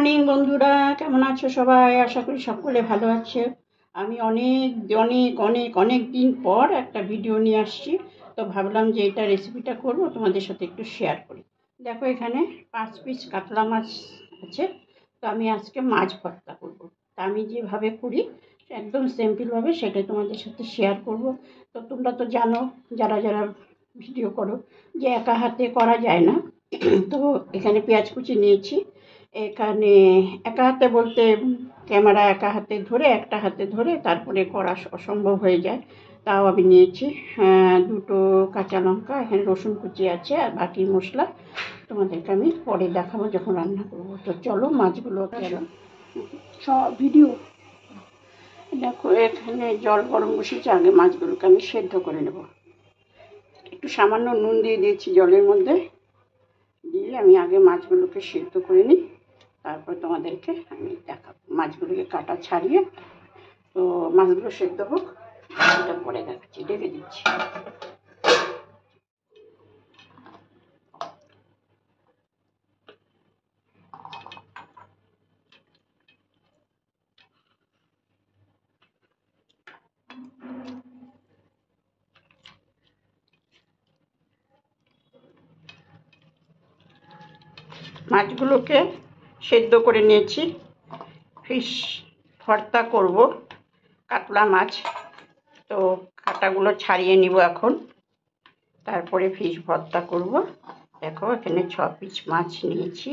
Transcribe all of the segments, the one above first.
Morning বন্ধুরা, কেমন আছো সবাই? আশা করি সকলে ভালো আছে। আমি অনেক অনেক অনেক অনেক দিন পর একটা ভিডিও নিয়ে আসছি। তো ভাবলাম যে এটা রেসিপিটা করব, তোমাদের সাথে একটু শেয়ার করি। দেখো, এখানে 5 পিস কাতলা মাছ আছে। তো আমি আজকে মাছ ভর্তা করব। তা আমি যেভাবে করি একদম সিম্পলভাবে সেটাই তোমাদের সাথে শেয়ার করব। তো তোমরা তো জানো, যারা যারা ভিডিও করো, যে একা হাতে করা যায় না। তো এখানে পেঁয়াজ কুচি নিয়েছি। এখানে একা হাতে বলতে ক্যামেরা একা হাতে ধরে, একটা হাতে ধরে তারপরে করা অসম্ভব হয়ে যায়। তাও আমি নিয়েছি 2টো কাঁচা লঙ্কা, এখানে রসুন কুচি আছে, আর বাকি মশলা তোমাদেরকে আমি পরে দেখাবো যখন রান্না করবো। তো চলো মাছগুলো সব ভিডিও দেখো। এখানে জল গরম বসিয়েছি, আগে মাছগুলোকে আমি সেদ্ধ করে নেব। একটু সামান্য নুন দিয়ে দিয়েছি জলের মধ্যে, দিয়ে আমি আগে মাছগুলোকে সেদ্ধ করে নিই, তারপর তোমাদেরকে আমি দেখাবো। মাছগুলোকে কাটা ছাড়িয়ে, তো মাছগুলো সেদ্ধ হোক, সেটা পরে দেখাচ্ছি। ঢেকে দিচ্ছি। মাছগুলোকে সেদ্ধ করে নিয়েছি। ফিশ ভর্তা করব, কাতলা মাছ। তো কাঁটাগুলো ছাড়িয়ে নিব এখন, তারপরে ফিশ ভর্তা করব। দেখো, এখানে 6 পিস মাছ নিয়েছি।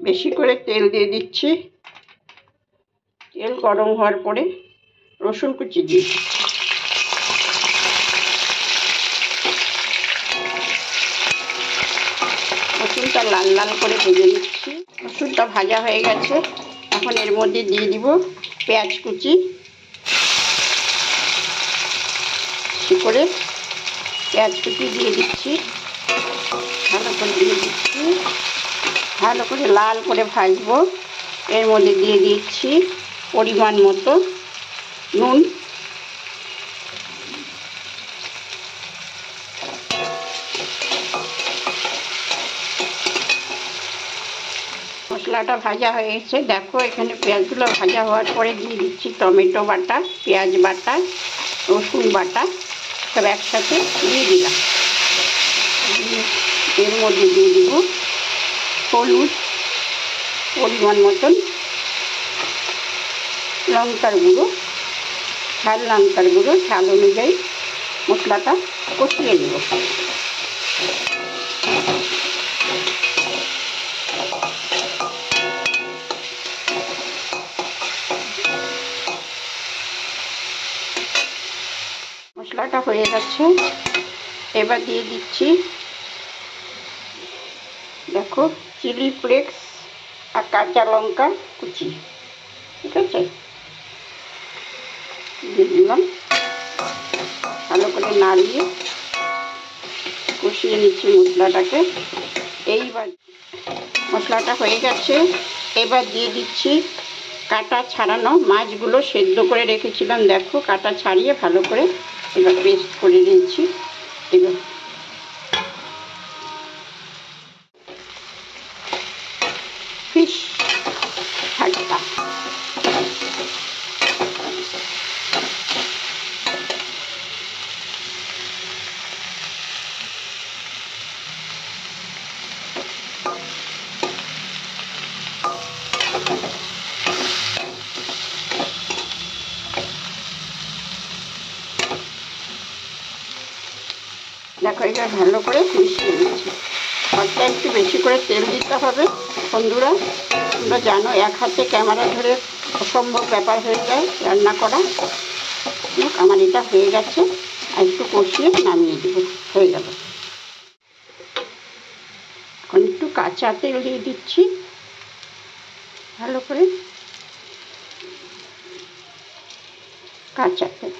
বেশি করে তেল দিয়ে দিচ্ছি। তেল গরম হওয়ার পরে রসুন কুচি দিয়ে দিচ্ছি। রসুনটা লাল লাল করে ভেজে নিচ্ছি। রসুনটা ভাজা হয়ে গেছে, এখন এর মধ্যে দিয়ে দিব পেঁয়াজ কুচি। করে পেঁয়াজ কুচি দিয়ে দিচ্ছি, ভালো করে দিয়ে দিচ্ছি, ভালো করে লাল করে ভাজবো। এর মধ্যে দিয়ে দিচ্ছি পরিমাণ মতো নুন, মশলাটা ভাজা হয়ে গেছে। দেখো, এখানে পেঁয়াজগুলো ভাজা হওয়ার পরে দিয়ে দিচ্ছি টমেটো বাটা, পেঁয়াজ বাটা, রসুন বাটা, সব একসাথে দিয়ে দিলাম। এর মধ্যে দিয়ে দিব হলুদ পরিমাণ মতন, লঙ্কার গুঁড়ো, ঝাল লঙ্কার গুঁড়ো, ঝাল অনুযায়ী মশলাটা কষিয়ে নেব। মশলাটা হয়ে গেছে, এবার দিয়ে দিচ্ছি দেখো চিলি ফ্লেক্স আর কাঁচা লঙ্কা কুচি। ঠিক আছে, দিয়ে দিলাম। ভালো করে নাড়িয়ে কষিয়ে নিচ্ছি মশলাটাকে। এইবার মশলাটা হয়ে গেছে, এবার দিয়ে দিচ্ছি কাটা ছাড়ানো মাছগুলো সেদ্ধ করে রেখেছিলাম। দেখো, কাটা ছাড়িয়ে ভালো করে এবার পেস্ট করে নিচ্ছি। এবার ফিশ ভর্তা। দেখো, এবার ভালো করে মিশিয়ে নিচ্ছি। ভর্তা একটু বেশি করে তেল দিতে হবে বন্ধুরা। তোমরা জানো, এক হাতে ক্যামেরা ধরে অসম্ভব ব্যাপার হয়ে যায় রান্না করা। আমার এটা হয়ে গেছে, আর একটু কষিয়ে নামিয়ে দেবো, হয়ে গেল। এখন একটু কাঁচা তেল দিয়ে দিচ্ছি, ভালো করে কাঁচা তেল।